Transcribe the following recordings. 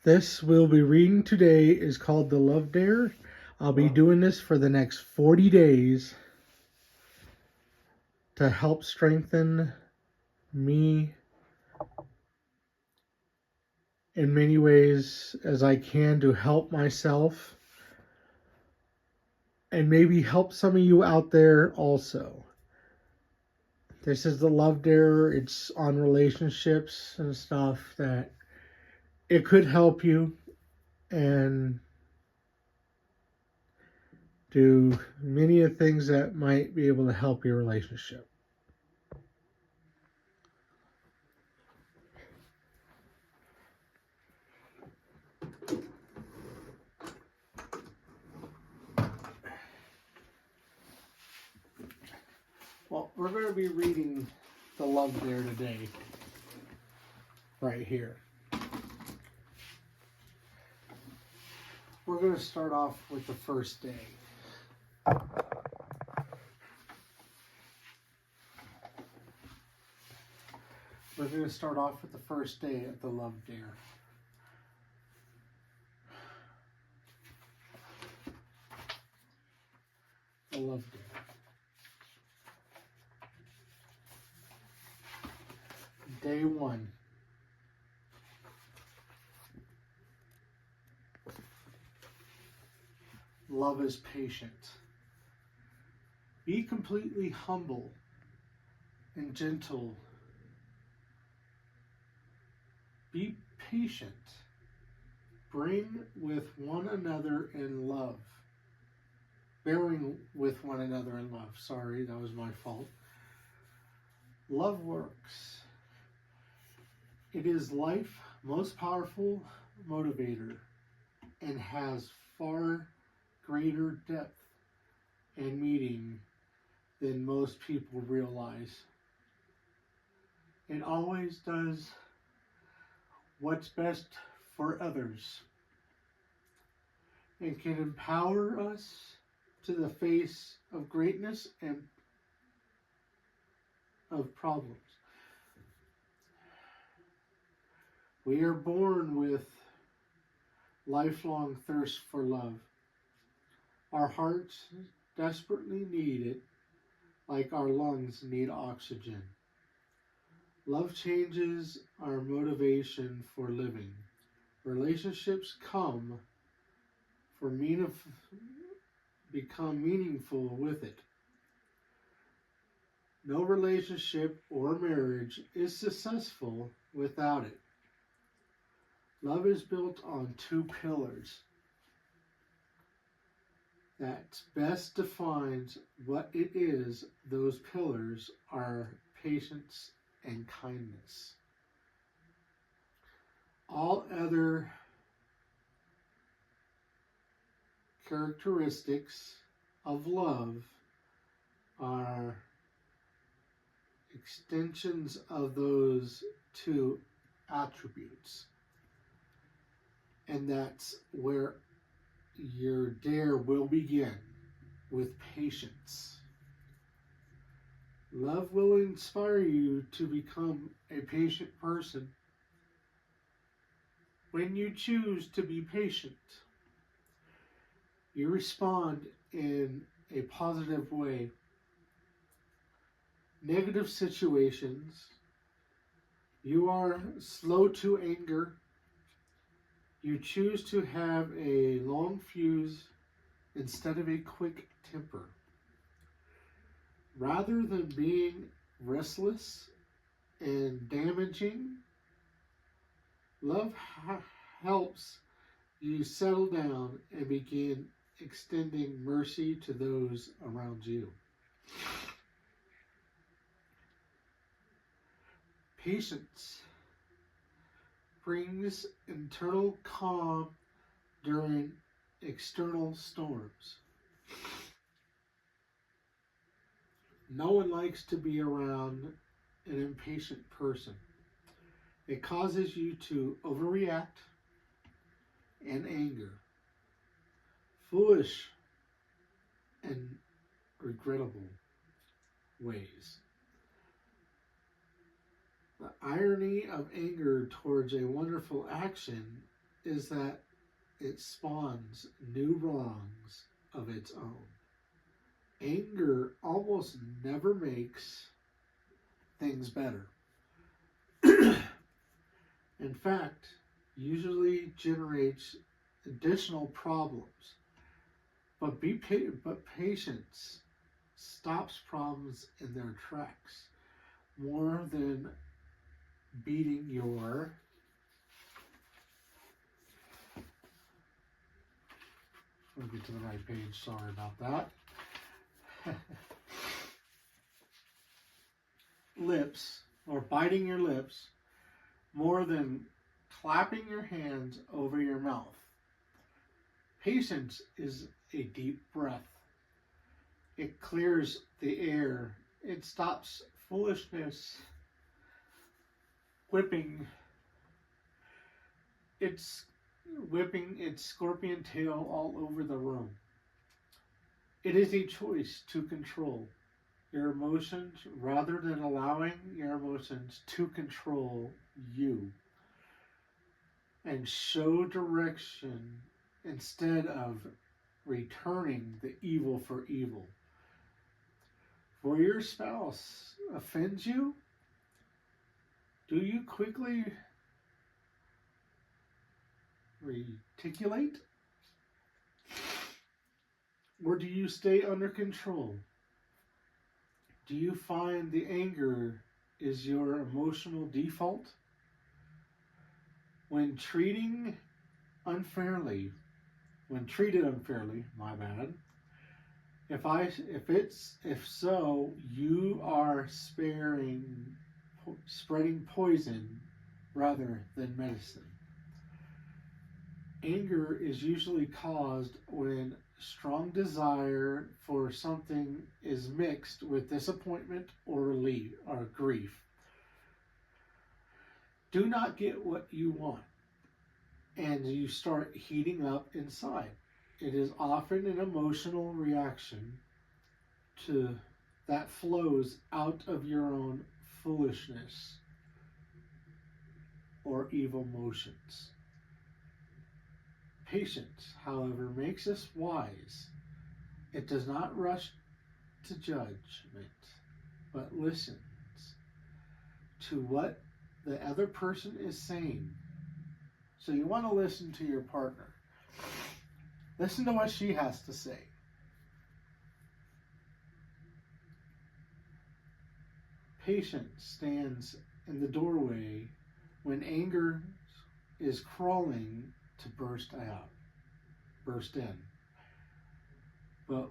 This we'll be reading today is called The Love Dare. I'll be doing this for the next 40 days to help strengthen me in many ways as I can to help myself and maybe help some of you out there also. This is the Love Dare. It's on relationships and stuff that it could help you and do many of things that might be able to help your relationship. Well, we're going to be reading The Love Dare today, right here. We're going to start off with the first day. We're going to start off with the first day of the Love Dare. The Love Dare. Day 1. Love is patient. Be completely humble and gentle. Be patient. Bring with one another in love. Bearing with one another in love. Sorry, that was my fault. Love works. It is life's most powerful motivator and has far greater depth and meaning than most people realize. It always does what's best for others and can empower us to the face of greatness and of problems. We are born with lifelong thirst for love. Our hearts desperately need it, like our lungs need oxygen. Love changes our motivation for living. Relationships become meaningful with it. No relationship or marriage is successful without it. Love is built on 2 pillars that best defines what it is. Those pillars are patience and kindness. All other characteristics of love are extensions of those 2 attributes. And that's where your dare will begin, with patience. Love will inspire you to become a patient person. When you choose to be patient, you respond in a positive way. Negative situations, you are slow to anger. You choose to have a long fuse instead of a quick temper. Rather than being restless and damaging, love helps you settle down and begin extending mercy to those around you. Patience brings internal calm during external storms. No one likes to be around an impatient person. It causes you to overreact and anger, foolish and regrettable ways. The irony of anger towards a wonderful action is that it spawns new wrongs of its own. Anger almost never makes things better. In fact, usually generates additional problems. But patience stops problems in their tracks more than beating your let me get to the right page, sorry about that. Lips, or biting your lips, more than clapping your hands over your mouth. Patience is a deep breath. It clears the air. It stops foolishness whipping its scorpion tail all over the room. It is a choice to control your emotions rather than allowing your emotions to control you, and show direction instead of returning the evil for evil. For your spouse offends you, do you quickly reticulate? Or do you stay under control? Do you find the anger is your emotional default? When treated unfairly, my bad. If so, you are spreading poison rather than medicine. Anger is usually caused when strong desire for something is mixed with disappointment or grief. Do not get what you want, and you start heating up inside. It is often an emotional reaction that flows out of your own foolishness or evil motions. Patience, however, makes us wise. It does not rush to judgment, but listens to what the other person is saying. So you want to listen to your partner. Listen to what she has to say. Patience stands in the doorway when anger is crawling to burst in. But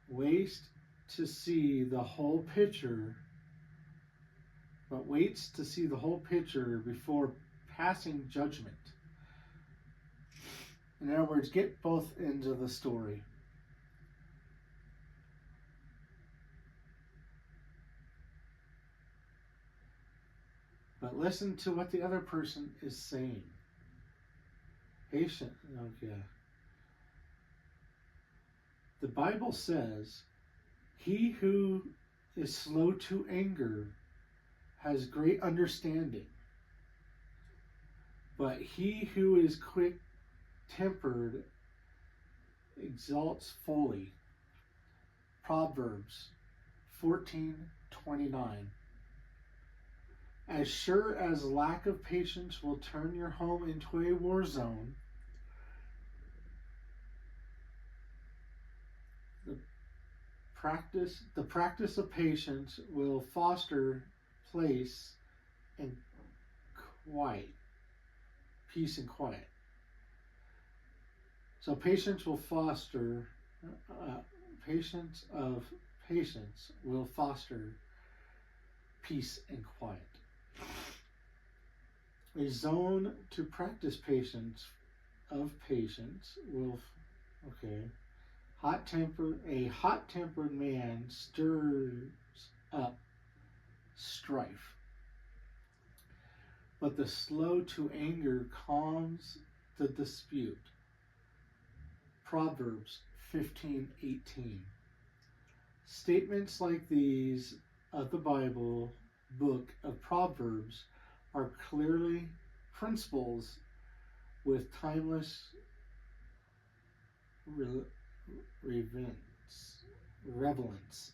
waits to see the whole picture before passing judgment. In other words, get both ends of the story. But listen to what the other person is saying. Patient. Okay. The Bible says, he who is slow to anger has great understanding, but he who is quick-tempered exalts folly. Proverbs 14:29. As sure as lack of patience will turn your home into a war zone, the practice of patience will foster peace and quiet. So patience will foster patience will foster peace and quiet. A zone to practice patience will a hot-tempered man stirs up strife, but the slow to anger calms the dispute. Proverbs 15:18. Statements like these of the Bible book of Proverbs are clearly principles with timeless relevance.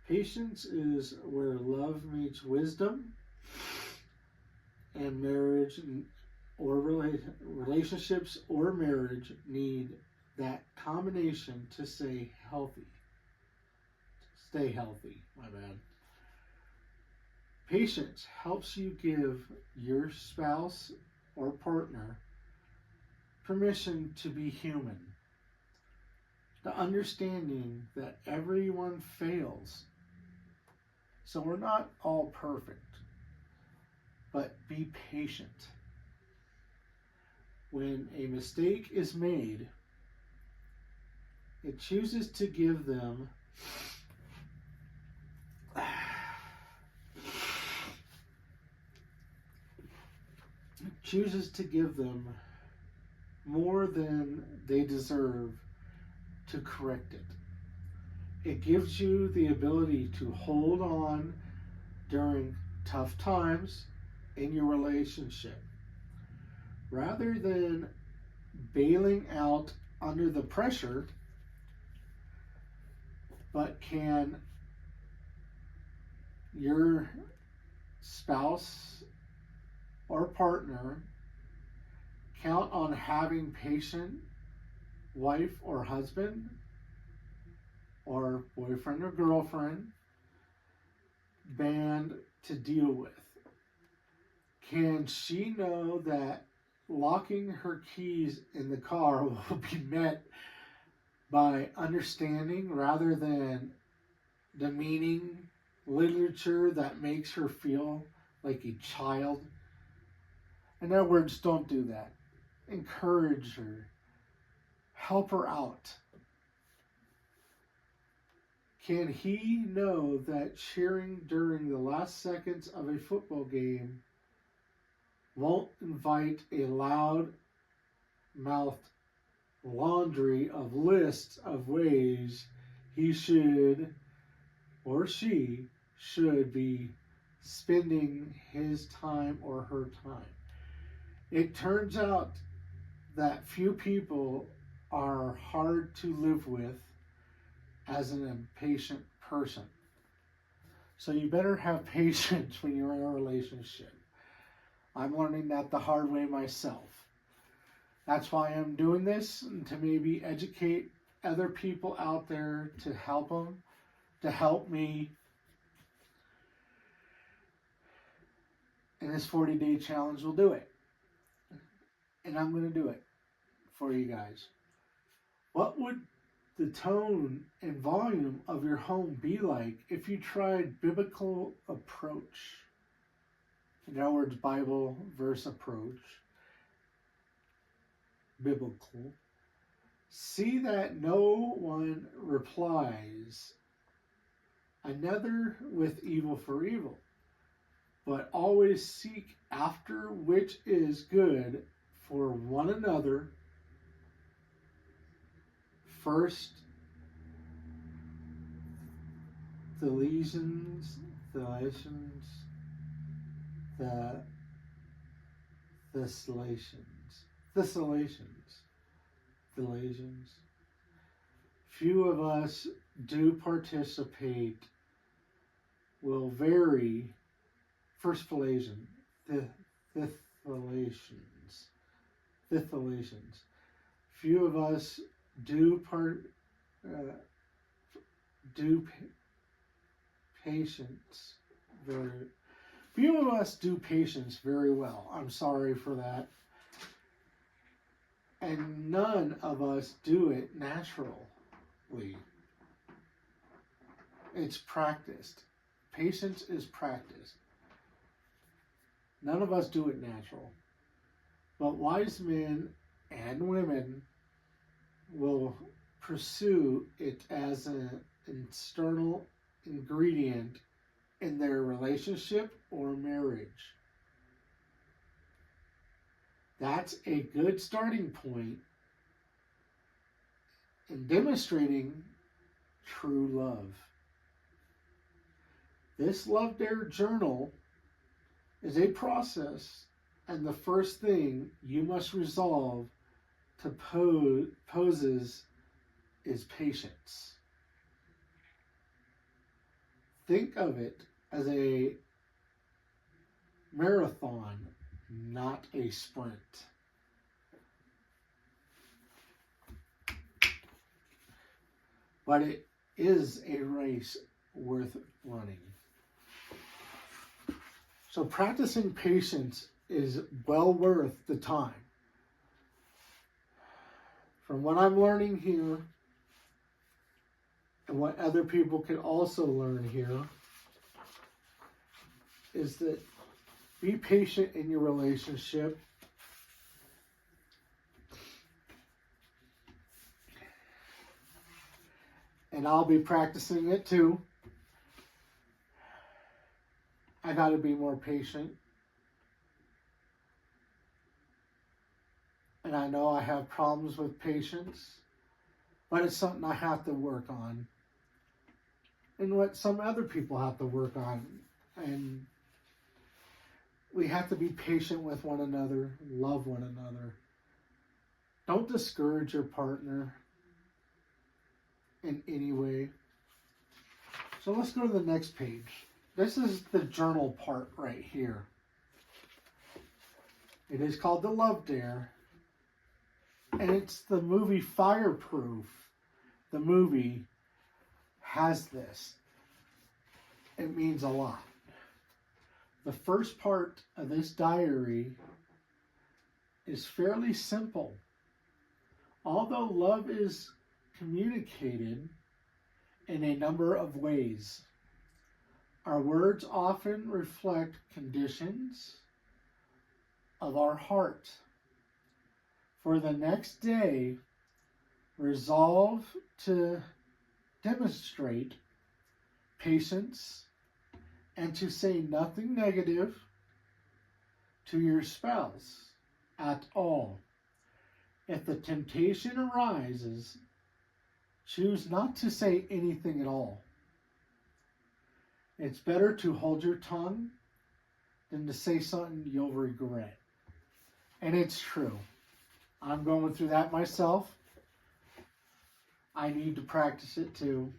Patience is where love meets wisdom, and marriage or relationships or marriage need that combination to stay healthy. My bad. Patience helps you give your spouse or partner permission to be human. The understanding that everyone fails. So we're not all perfect, but be patient. When a mistake is made, it chooses to give them more than they deserve to correct it. It gives you the ability to hold on during tough times in your relationship rather than bailing out under the pressure, but can your spouse or partner count on having patient wife or husband or boyfriend or girlfriend band to deal with? Can she know that locking her keys in the car will be met by understanding rather than demeaning literature that makes her feel like a child? In other words, don't do that. Encourage her. Help her out. Can he know that cheering during the last seconds of a football game won't invite a loud-mouthed laundry of lists of ways he should or she should be spending his time or her time? It turns out that few people are hard to live with as an impatient person. So you better have patience when you're in a relationship. I'm learning that the hard way myself. That's why I'm doing this, to maybe educate other people out there to help them, to help me. And this 40-day challenge will do it. And I'm going to do it for you guys. What would the tone and volume of your home be like if you tried biblical approach? In other words, Bible verse approach. Biblical. See that no one replies another with evil for evil, but always seek after which is good for one another. First Thessalonians. Few of us do participate. Will vary. First Thessalonians. Few of us do patience very. Few of us do patience very well. I'm sorry for that. And none of us do it naturally. It's practiced. Patience is practiced. None of us do it natural. But wise men and women will pursue it as an external ingredient in their relationship or marriage. That's a good starting point in demonstrating true love. This Love Dare journal is a process And the first thing you must resolve to poses is patience. Think of it as a marathon, not a sprint. But it is a race worth running. So practicing patience is well worth the time. From what I'm learning here, and what other people can also learn here, is that be patient in your relationship. And I'll be practicing it too. I got to be more patient. And I know I have problems with patience, but it's something I have to work on. And what some other people have to work on. And we have to be patient with one another, love one another. Don't discourage your partner in any way. So let's go to the next page. This is the journal part right here. It is called The Love Dare. And it's the movie Fireproof. The movie has this. It means a lot. The first part of this diary is fairly simple. Although love is communicated in a number of ways, our words often reflect conditions of our heart. For the next day, resolve to demonstrate patience and to say nothing negative to your spouse at all. If the temptation arises, choose not to say anything at all. It's better to hold your tongue than to say something you'll regret. And it's true. I'm going through that myself. I need to practice it too.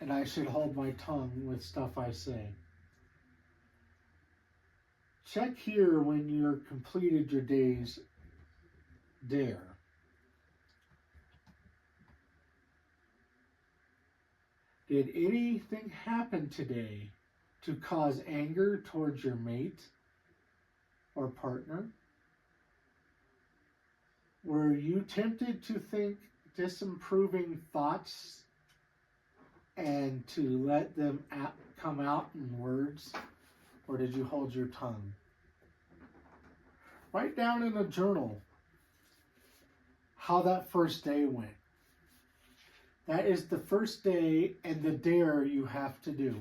And I should hold my tongue with stuff I say. Check here when you're completed your day's dare. Did anything happen today to cause anger towards your mate or partner? Were you tempted to think disapproving thoughts and to let them come out in words? Or did you hold your tongue? Write down in a journal how that first day went. That is the first day and the dare you have to do.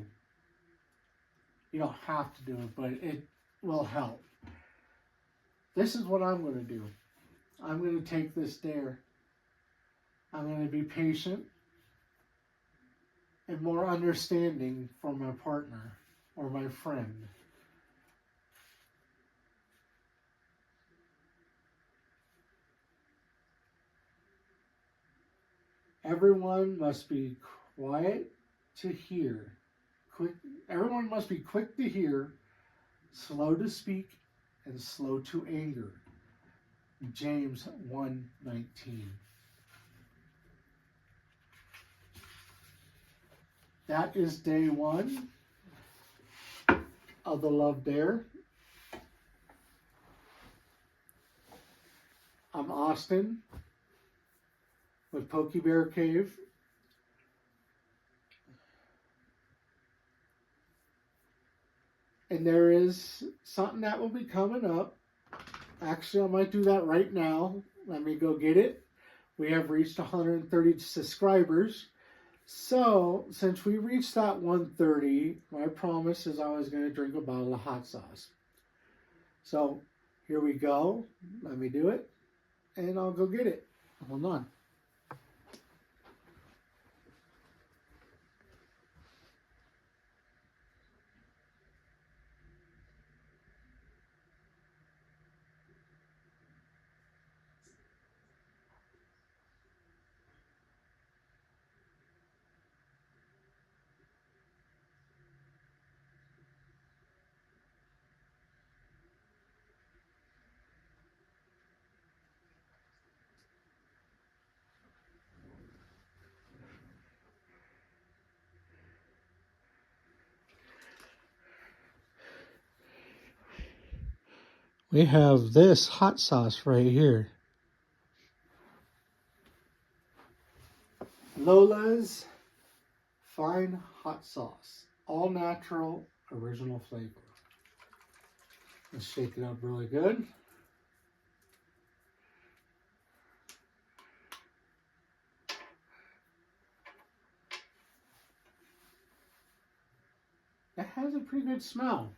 You don't have to do it, but it will help. This is what I'm going to do. I'm going to take this dare. I'm going to be patient and more understanding for my partner or my friend. Everyone must be quiet to hear. Everyone must be quick to hear, slow to speak, and slow to anger. James 1:19. That is day 1 of the Love Dare. I'm Austin with Pokey Bear Cave. And there is something that will be coming up. Actually, I might do that right now. Let me go get it. We have reached 130 subscribers. So, since we reached that 130, my promise is I was going to drink a bottle of hot sauce. So, here we go. Let me do it. And I'll go get it. Hold on. we have this hot sauce right here. Lola's Fine Hot Sauce. All natural, original flavor. Let's shake it up really good. That has a pretty good smell.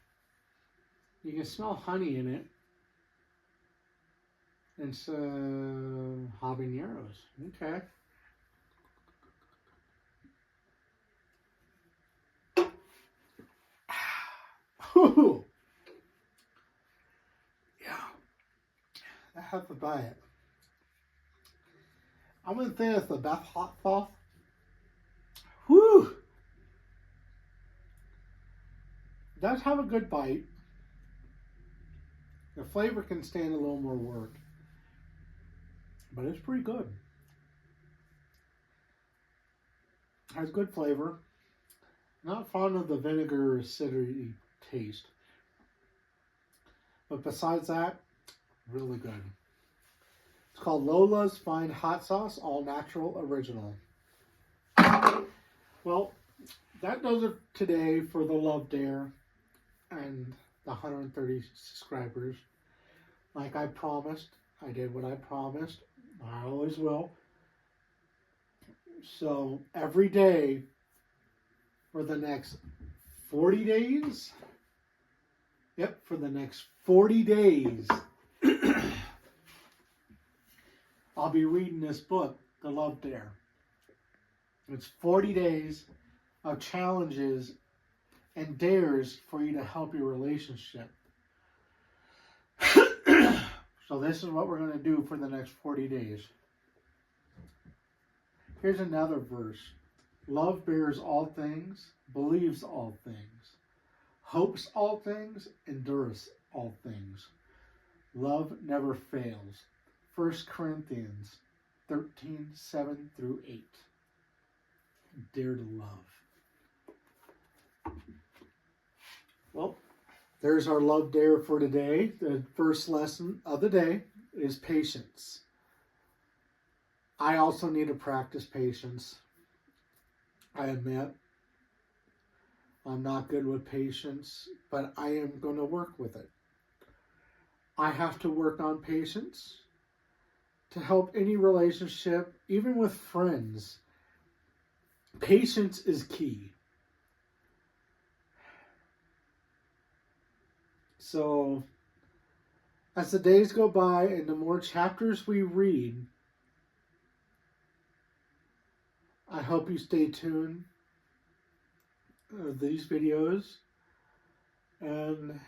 You can smell honey in it. And some habaneros. Okay. Ooh. Yeah. I have to buy it. I'm going to think it's the best hot sauce. Whew. It does have a good bite. The flavor can stand a little more work. But it's pretty good. Has good flavor. Not fond of the vinegar acidity taste. But besides that, really good. It's called Lola's Fine Hot Sauce, all natural, original. Well, that does it today for the Love Dare and the 130 subscribers. Like I promised, I did what I promised. I always will. So every day for the next 40 days. Yep, for the next 40 days. I'll be reading this book, The Love Dare. It's 40 days of challenges and dares for you to help your relationship. So this is what we're going to do for the next 40 days. Here's another verse. Love bears all things, believes all things, hopes all things, endures all things. Love never fails. 1 Corinthians 13, 7 through 8. Dare to love. Well, there's our love dare for today. The first lesson of the day is patience. I also need to practice patience. I admit I'm not good with patience, but I am going to work with it. I have to work on patience to help any relationship, even with friends. Patience is key. So, as the days go by and the more chapters we read, I hope you stay tuned to these videos. And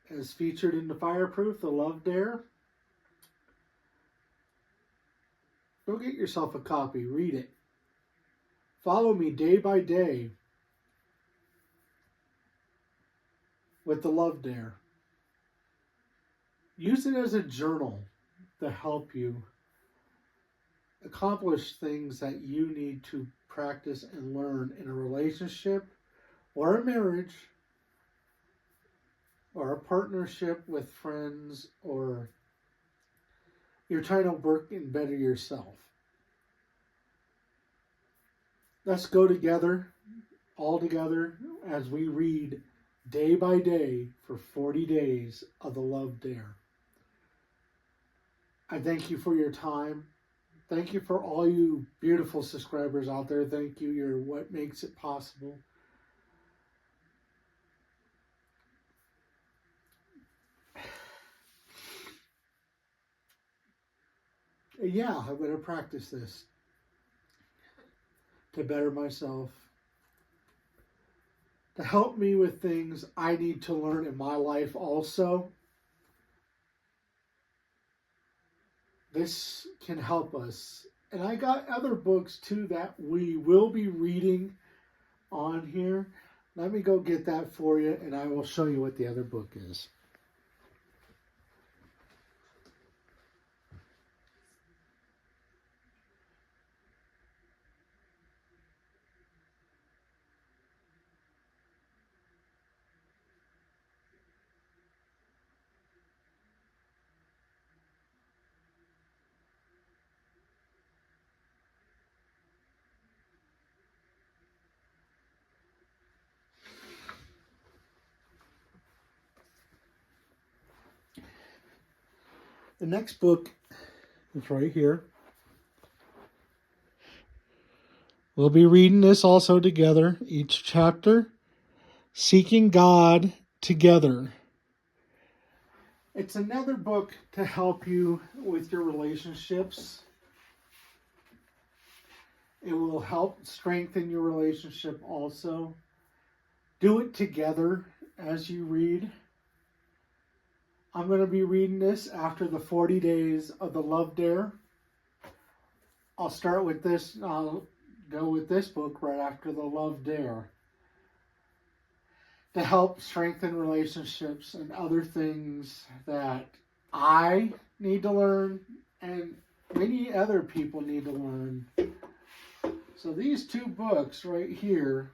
as featured in the Fireproof, The Love Dare, go get yourself a copy. Read it. Follow me day by day with The Love Dare. Use it as a journal to help you accomplish things that you need to practice and learn in a relationship or a marriage or a partnership with friends, or you're trying to work and better yourself. Let's go together, all together, as we read day by day for 40 days of The Love Dare. I thank you for your time. Thank you for all you beautiful subscribers out there. Thank you. You're what makes it possible. Yeah, I'm going to practice this to better myself, to help me with things I need to learn in my life also. This can help us. And I got other books too that we will be reading on here. Let me go get that for you, and I will show you what the other book is. The next book is right here. We'll be reading this also together, each chapter, Seeking God Together. It's another book to help you with your relationships. It will help strengthen your relationship also. Do it together as you read. I'm going to be reading this after the 40 days of the Love Dare. I'll start with this, and I'll go with this book right after the Love Dare, to help strengthen relationships and other things that I need to learn and many other people need to learn. So these two books right here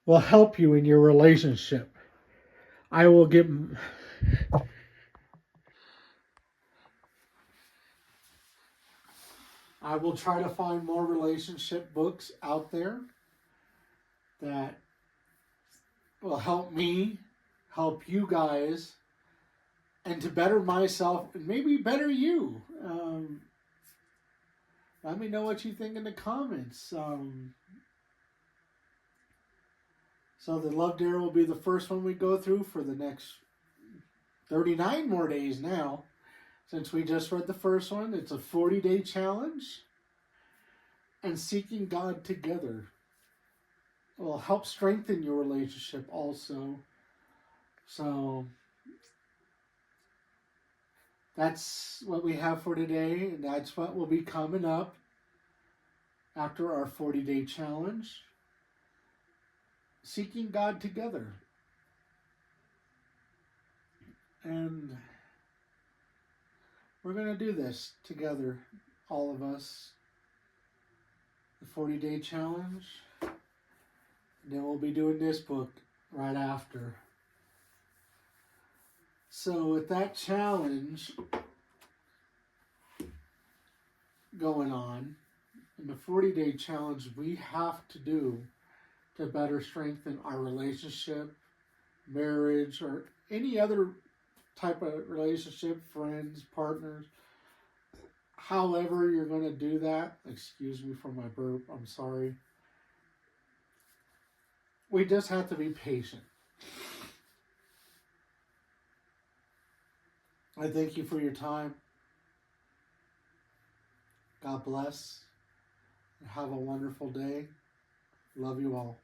will help you in your relationship. I will try to find more relationship books out there that will help me, help you guys, and to better myself and maybe better you. Let me know what you think in the comments. So the Love Dare will be the first one we go through for the next 39 more days now. Since we just read the first one, it's a 40-day challenge. And Seeking God Together will help strengthen your relationship also. So that's what we have for today, and that's what will be coming up after our 40-day challenge. Seeking God Together. And we're going to do this together, all of us. The 40-day challenge. And then we'll be doing this book right after. So with that challenge going on, and the 40-day challenge we have to do to better strengthen our relationship, marriage, or any other type of relationship, friends, partners, however you're going to do that. Excuse me for my burp, I'm sorry. We just have to be patient. I thank you for your time. God bless. Have a wonderful day. Love you all.